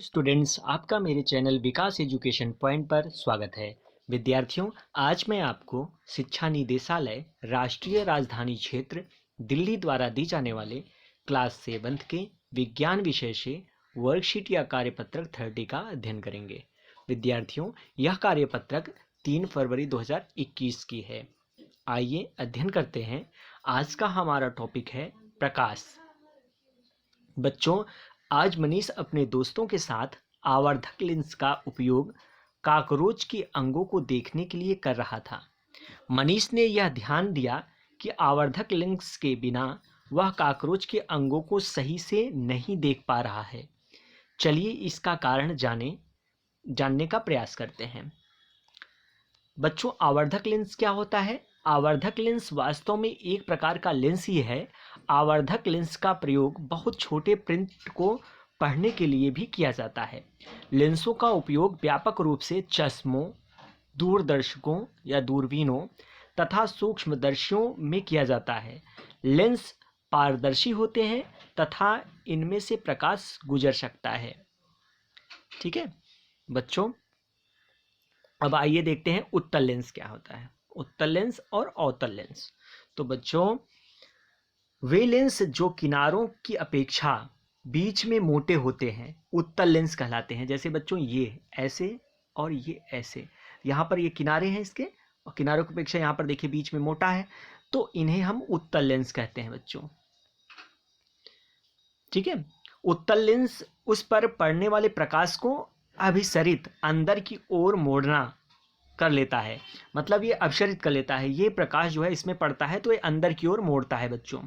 Students, आपका मेरे channel विकास education point पर स्वागत है। विद्यार्थियों, आज मैं आपको शिक्षा निदेशालय राष्ट्रीय राजधानी क्षेत्र दिल्ली द्वारा दी जाने वाले क्लास 7 के विज्ञान विषय से वर्कशीट या कार्यपत्रक 30 का अध्ययन करेंगे। विद्यार्थियों, यह कार्यपत्रक 3 फरवरी 2021 की है। आइए अध्ययन करते हैं। आज का हमारा टॉपिक है प्रकाश। बच्चों, आज मनीष अपने दोस्तों के साथ आवर्धक लेंस का उपयोग कॉकरोच के अंगों को देखने के लिए कर रहा था। मनीष ने यह ध्यान दिया कि आवर्धक लेंस के बिना वह कॉकरोच के अंगों को सही से नहीं देख पा रहा है। चलिए इसका कारण जानने का प्रयास करते हैं। बच्चों, आवर्धक लेंस क्या होता है? आवर्धक लेंस वास्तव में एक प्रकार का लेंस ही है। आवर्धक लेंस का प्रयोग बहुत छोटे प्रिंट को पढ़ने के लिए भी किया जाता है। लेंसों का उपयोग व्यापक रूप से चश्मों, दूरदर्शकों या दूरबीनों तथा सूक्ष्मदर्शियों में किया जाता है। लेंस पारदर्शी होते हैं तथा इनमें से प्रकाश गुजर सकता है। ठीक है बच्चों, अब आइए देखते हैं उत्तल लेंस क्या होता है। उत्तल लेंस और अवतल लेंस। तो बच्चों, वे लेंस जो किनारों की अपेक्षा बीच में मोटे होते हैं उत्तल लेंस कहलाते हैं। जैसे बच्चों ये ऐसे और ये ऐसे, यहाँ पर ये किनारे हैं इसके, और किनारों की अपेक्षा यहाँ पर देखिए बीच में मोटा है, तो इन्हें हम उत्तल लेंस कहते हैं बच्चों। ठीक है, उत्तल लेंस उस पर पड़ने वाले प्रकाश को अभिसरित अंदर की ओर मोड़ना कर लेता है। मतलब ये अपसरित कर लेता है। ये प्रकाश जो है इसमें पड़ता है तो ये अंदर की ओर मोड़ता है बच्चों।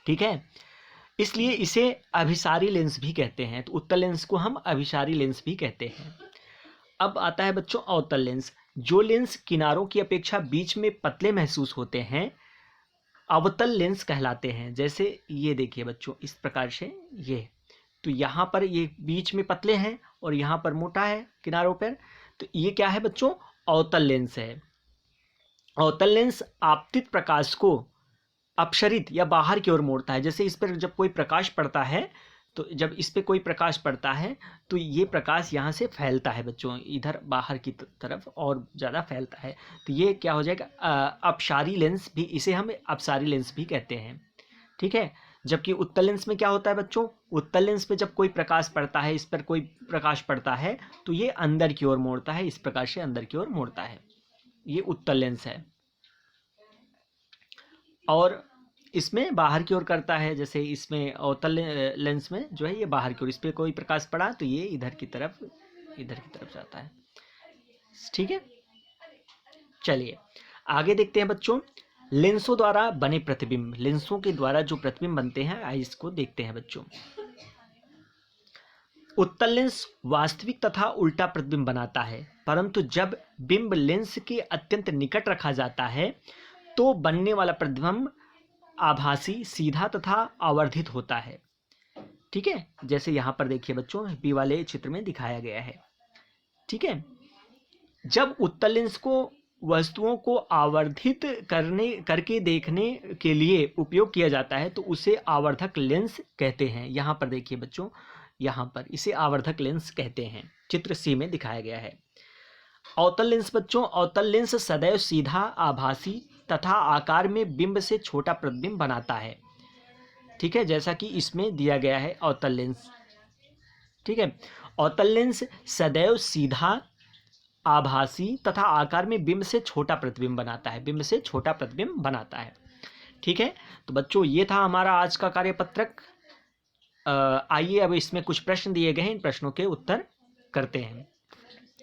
ठीक है, इसलिए इसे अभिसारी लेंस भी कहते हैं। तो उत्तल लेंस को हम अभिसारी लेंस भी कहते हैं। अब आता है बच्चों अवतल लेंस। जो लेंस किनारों की अपेक्षा बीच में पतले महसूस होते हैं अवतल लेंस कहलाते हैं। जैसे ये देखिए बच्चों, इस प्रकार से ये, तो यहाँ पर ये बीच में पतले हैं और यहाँ पर मोटा है किनारों पर, तो ये क्या है बच्चों? अवतल लेंस है। अवतल लेंस आपतित प्रकाश को अपसरित या बाहर की ओर मोड़ता है। जैसे इस पर जब कोई प्रकाश पड़ता है, तो जब इस पे कोई प्रकाश पड़ता है तो ये प्रकाश यहाँ से फैलता है बच्चों, इधर बाहर की तरफ और ज़्यादा फैलता है। तो ये क्या हो जाएगा? अपसारी लेंस भी, इसे हम अपसारी लेंस भी कहते हैं। ठीक है, जबकि उत्तल लेंस में क्या होता है बच्चों? उत्तल लेंस पे जब कोई प्रकाश पड़ता है, इस पर कोई प्रकाश पड़ता है तो ये अंदर की ओर मोड़ता है, इस प्रकार से अंदर की ओर मोड़ता है। ये उत्तल लेंस है। और इसमें बाहर की ओर करता है। जैसे इसमें अवतल लेंस में जो है ये बाहर की ओर, इस पर कोई प्रकाश पड़ा तो ये इधर की तरफ जाता है। ठीक है, चलिए आगे देखते हैं बच्चों। लेंसों द्वारा बने प्रतिबिंब। लेंसों के द्वारा जो प्रतिबिंब बनते हैं, आइए इसको देखते हैं बच्चों। उत्तल लेंस वास्तविक तथा उल्टा प्रतिबिंब बनाता है, परंतु जब बिंब लेंस के अत्यंत निकट रखा जाता है तो बनने वाला प्रतिबिंब आभासी, सीधा तथा आवर्धित होता है। ठीक है, जैसे यहाँ पर देखिए बच्चों, बी वाले चित्र में दिखाया गया है। ठीक है, जब उत्तल लेंस को वस्तुओं को आवर्धित करके देखने के लिए उपयोग किया जाता है तो उसे आवर्धक लेंस कहते हैं। यहाँ पर देखिए बच्चों, यहाँ पर इसे आवर्धक लेंस कहते हैं। चित्र सी में दिखाया गया है। अवतल लेंस बच्चों, अवतल लेंस सदैव सीधा, आभासी तथा आकार में बिंब से छोटा प्रतिबिंब बनाता है। ठीक है, जैसा कि इसमें दिया गया है अवतल लेंस। ठीक है, अवतल लेंस सदैव सीधा, आभासी तथा आकार में बिंब से छोटा प्रतिबिंब बनाता है। बिंब से छोटा प्रतिबिंब बनाता है। ठीक है, तो बच्चों ये था हमारा आज का कार्यपत्रक। आइए अब इसमें कुछ प्रश्न दिए गए हैं, इन प्रश्नों के उत्तर करते हैं।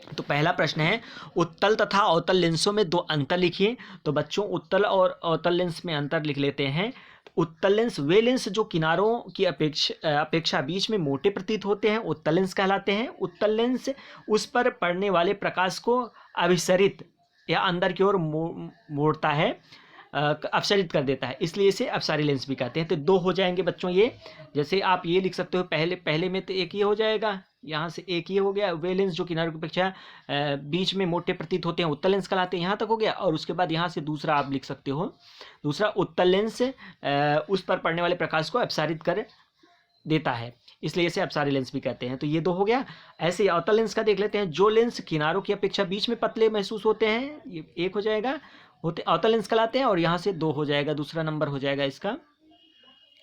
तो पहला प्रश्न है, उत्तल तथा अवतल लेंसों में दो अंतर लिखिए। तो बच्चों उत्तल और अवतल लेंस में अंतर लिख लेते हैं। उत्तल लेंस वे लेंस जो किनारों की अपेक्षा बीच में मोटे प्रतीत होते हैं उत्तल लेंस कहलाते हैं। उत्तल लेंस उस पर पड़ने वाले प्रकाश को अभिसरित या अंदर की ओर मोड़ता है, अपसरित कर देता है, इसलिए इसे अपसारी लेंस भी कहते हैं। तो दो हो जाएंगे बच्चों ये। जैसे आप ये लिख सकते हो, पहले में तो एक ये हो जाएगा, यहाँ से एक ये हो गया। वे लेंस जो किनारों की अपेक्षा बीच में मोटे प्रतीत होते हैं उत्तल लेंस कहलाते हैं, यहाँ तक हो गया। और उसके बाद यहाँ से दूसरा आप लिख सकते हो, दूसरा उत्तल लेंस उस पर पड़ने वाले प्रकाश को अपसारित कर देता है, इसलिए इसे अपसारी लेंस भी कहते हैं। तो ये 2 हो गया। ऐसे ही अवतल लेंस का देख लेते हैं। जो लेंस किनारों की अपेक्षा बीच में पतले महसूस होते हैं, ये 1 हो जाएगा, होते अवतल लेंस कहलाते हैं। और यहाँ से 2 हो जाएगा, दूसरा नंबर हो जाएगा इसका।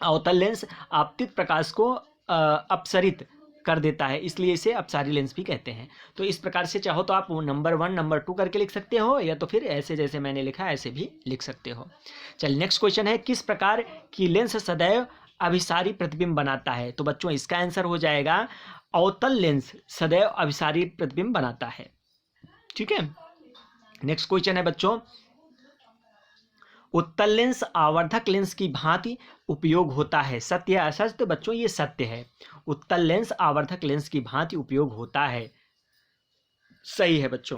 अवतल लेंस आपतित प्रकाश को अपसरित कर देता है, इसलिए इसे अपसारी लेंस भी कहते हैं। तो इस प्रकार से चाहो तो आप नंबर 1 नंबर 2 करके लिख सकते हो, या तो फिर ऐसे जैसे मैंने लिखा ऐसे भी लिख सकते हो। चल नेक्स्ट क्वेश्चन है, किस प्रकार की लेंस सदैव अभिसारी प्रतिबिंब बनाता है? तो बच्चों इसका आंसर हो जाएगा अवतल लेंस सदैव अभिसारी प्रतिबिंब बनाता है। ठीक है। नेक्स्ट क्वेश्चन है बच्चों, उत्तल लेंस आवर्धक लेंस की भांति उपयोग होता है, सत्य या असत्य? तो बच्चों ये सत्य है। उत्तल लेंस आवर्धक लेंस की भांति उपयोग होता है, सही है बच्चों।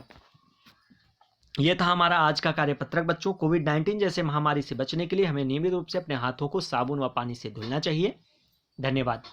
यह था हमारा आज का कार्यपत्रक बच्चों। कोविड-19 जैसे महामारी से बचने के लिए हमें नियमित रूप से अपने हाथों को साबुन व पानी से धुलना चाहिए। धन्यवाद।